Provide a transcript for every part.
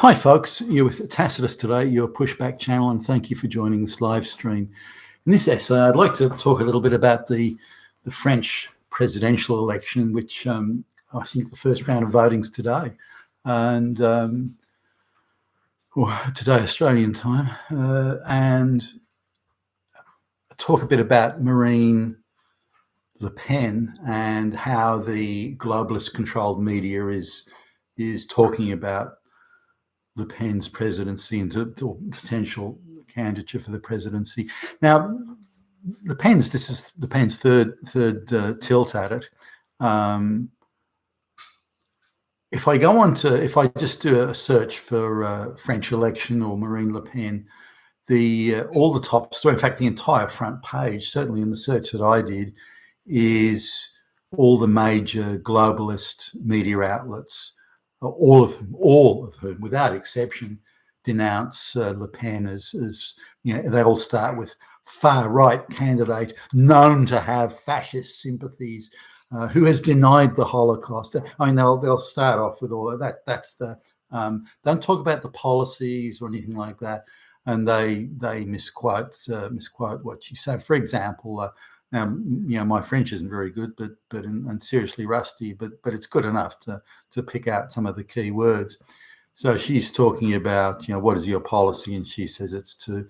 Hi, folks. You're with Tacitus today, your pushback channel, and thank you for joining this live stream. In this essay, I'd like to talk a little bit about the French presidential election, which I think the first round of voting's today, and today Australian time, and talk a bit about Marine Le Pen and how the globalist-controlled media is talking about Le Pen's presidency and or potential candidature for the presidency. Now, this is Le Pen's third tilt at it. If I just do a search for French election or Marine Le Pen, all the top story, in fact, the entire front page, certainly in the search that I did, is all the major globalist media outlets, all of whom, without exception, denounce Le Pen as they all start with far-right candidate known to have fascist sympathies, who has denied the Holocaust. I mean, they'll start off with all of that. That's the don't talk about the policies or anything like that, and they misquote what she said. For example. Now, my French isn't very good, but and seriously rusty, but it's good enough to pick out some of the key words. So she's talking about, what is your policy, and she says it's to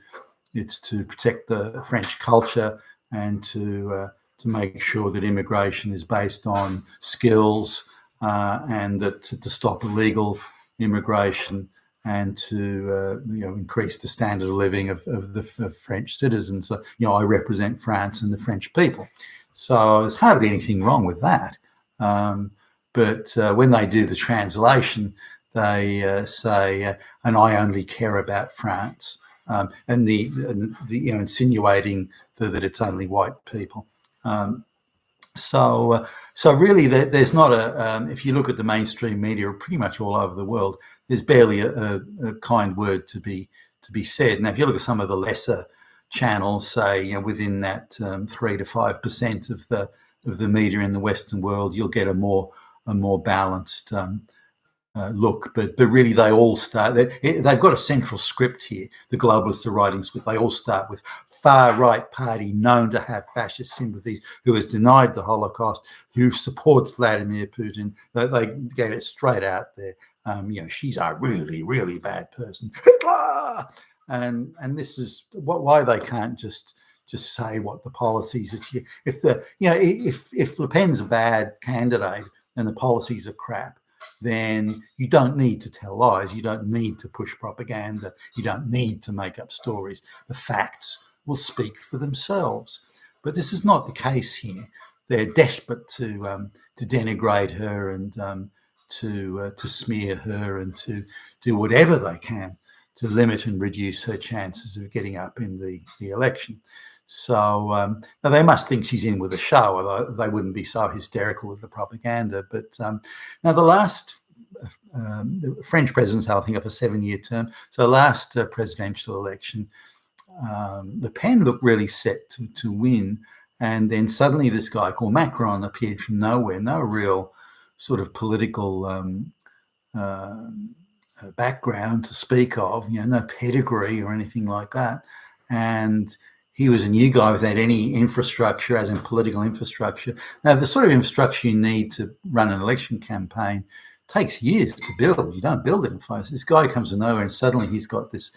protect the French culture and to make sure that immigration is based on skills, and that to stop illegal immigration, and to increase the standard of living of the French citizens. So, I represent France and the French people. So there's hardly anything wrong with that. But when they do the translation, they say, and I only care about France, and the insinuating that it's only white people. So really, there's not if you look at the mainstream media, pretty much all over the world, there's barely a kind word to be said. Now, if you look at some of the lesser channels, say, within that 3 to 5% of the media in the Western world, you'll get a more balanced look, but really they all start. They've got a central script here. The globalists are writing script. They all start with far-right party known to have fascist sympathies, who has denied the Holocaust, who supports Vladimir Putin. They get it straight out there. She's a really, really bad person. Hitler! And this is why they can't just say what the policies are. If Le Pen's a bad candidate and the policies are crap, then you don't need to tell lies. You don't need to push propaganda. You don't need to make up stories. The facts will speak for themselves. But this is not the case here. They're desperate to denigrate her and to smear her and to do whatever they can to limit and reduce her chances of getting up in the election. So now they must think she's in with a show, although they wouldn't be so hysterical with the propaganda. But now the last the French presidents, I think, have a 7-year term. So last presidential election, Le Pen looked really set to win, and then suddenly this guy called Macron appeared from nowhere, no real sort of political background to speak of, no pedigree or anything like that, and he was a new guy without any infrastructure, as in political infrastructure. Now, the sort of infrastructure you need to run an election campaign takes years to build. You don't build it in 5 years. This guy comes to nowhere and suddenly he's got this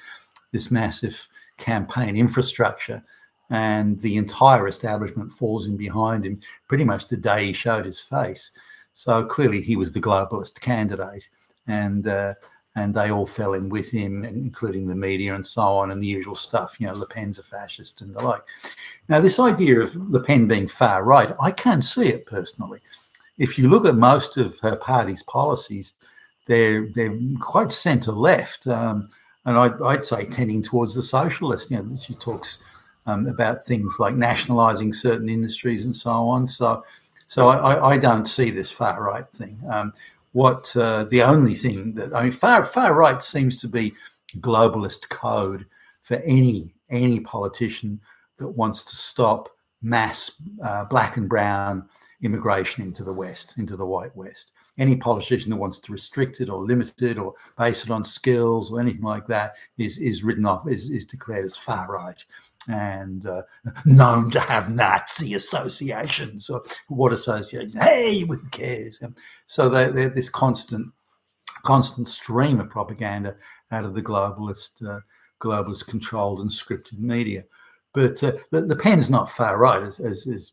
massive campaign infrastructure, and the entire establishment falls in behind him pretty much the day he showed his face. So clearly he was the globalist candidate, and they all fell in with him, including the media and so on, and the usual stuff. Le Pen's a fascist and the like. Now, this idea of Le Pen being far right, I can't see it personally. If you look at most of her party's policies, they're quite centre left, and I'd say tending towards the socialist. She talks about things like nationalising certain industries and so on. So I don't see this far right thing. The only thing that far right seems to be globalist code for any politician that wants to stop mass black and brown immigration into the West, into the white West. any politician that wants to restrict it or limit it or base it on skills or anything like that is written off, is declared as far right and known to have Nazi associations or what associations. Hey, who cares? So they're this constant stream of propaganda out of the globalist controlled and scripted media. But Le Pen's not far right, as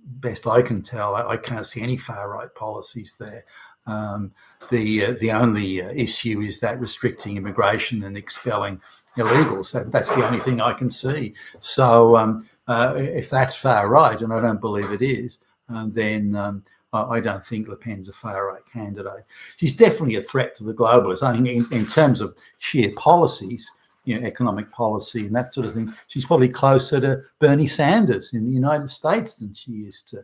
best I can tell. I can't see any far right policies there. The only issue is that restricting immigration and expelling illegals. That's the only thing I can see. So if that's far right, and I don't believe it is, then I don't think Le Pen's a far right candidate. She's definitely a threat to the globalists. I think in terms of sheer policies, economic policy and that sort of thing, she's probably closer to Bernie Sanders in the United States than she is to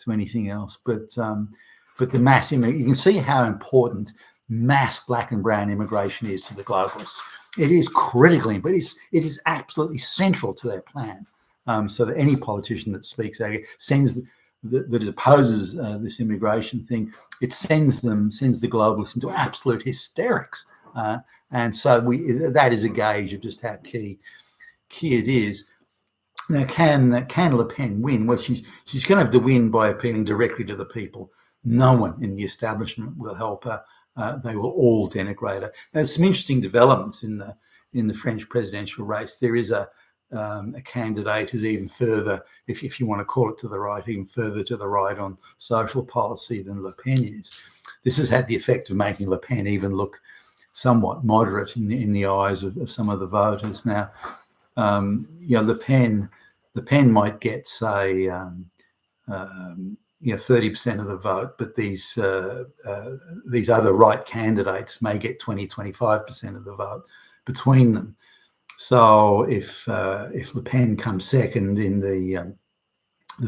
anything else. But the mass, you can see how important mass black and brown immigration is to the globalists. It is critically, but it is absolutely central to their plan. So that any politician that speaks out sends that opposes this immigration thing, it sends the globalists into absolute hysterics. And so that is a gauge of just how key it is. Now, can Le Pen win? Well, she's going to have to win by appealing directly to the people. No one in the establishment will help her. They will all denigrate her. There's some interesting developments in the French presidential race. There is a candidate who's even further, if you want to call it to the right, even further to the right on social policy than Le Pen is. This has had the effect of making Le Pen even look somewhat moderate in the eyes of some of the voters. Now, Le Pen might get, say, 30% of the vote, but these other right candidates may get 20-25% of the vote between them. So if Le Pen comes second in the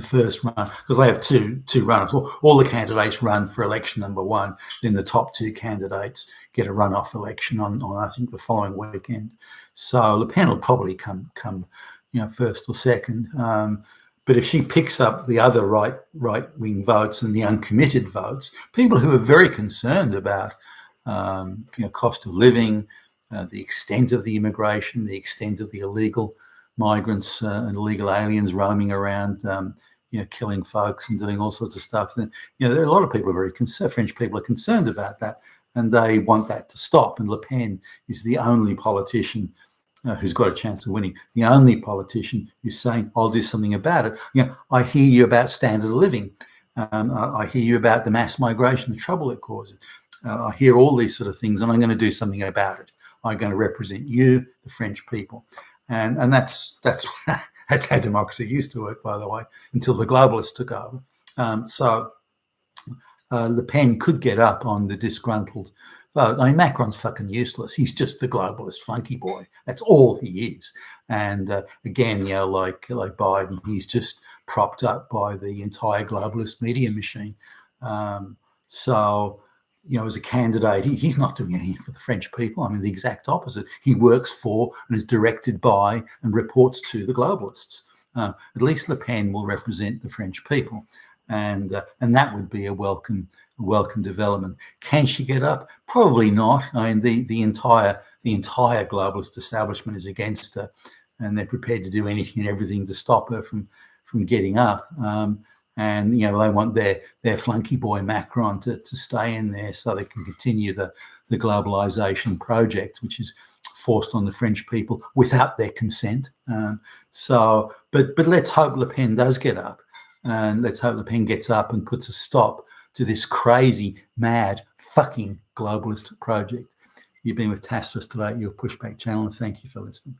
first run, because they have two runners, all the candidates run for election number one, then the top two candidates get a runoff election on I think the following weekend. So Le Pen will probably come first or second. But if she picks up the other right-wing votes and the uncommitted votes, people who are very concerned about cost of living, the extent of the immigration, the extent of the illegal migrants and illegal aliens roaming around, killing folks and doing all sorts of stuff. Then, there are a lot of people who are very concerned. French people are concerned about that, and they want that to stop. And Le Pen is the only politician who's got a chance of winning. The only politician who's saying, "I'll do something about it." I hear you about standard of living. I hear you about the mass migration, the trouble it causes. I hear all these sort of things, and I'm going to do something about it. I'm going to represent you, the French people, and that's how democracy used to work, by the way, until the globalists took over. So Le Pen could get up on the disgruntled vote. I mean, Macron's fucking useless. He's just the globalist flunky boy. That's all he is. And again, like Biden, he's just propped up by the entire globalist media machine. So as a candidate, he's not doing anything for the French people. I mean, the exact opposite. He works for and is directed by and reports to the globalists. At least Le Pen will represent the French people, and that would be a welcome development. Can she get up? Probably not. I mean, the entire globalist establishment is against her, and they're prepared to do anything and everything to stop her from getting up. And they want their flunky boy Macron to stay in there so they can continue the globalization project, which is forced on the French people without their consent. But let's hope Le Pen does get up, and let's hope Le Pen gets up and puts a stop to this crazy, mad, fucking globalist project. You've been with Tacitus today, your Pushback channel, and thank you for listening.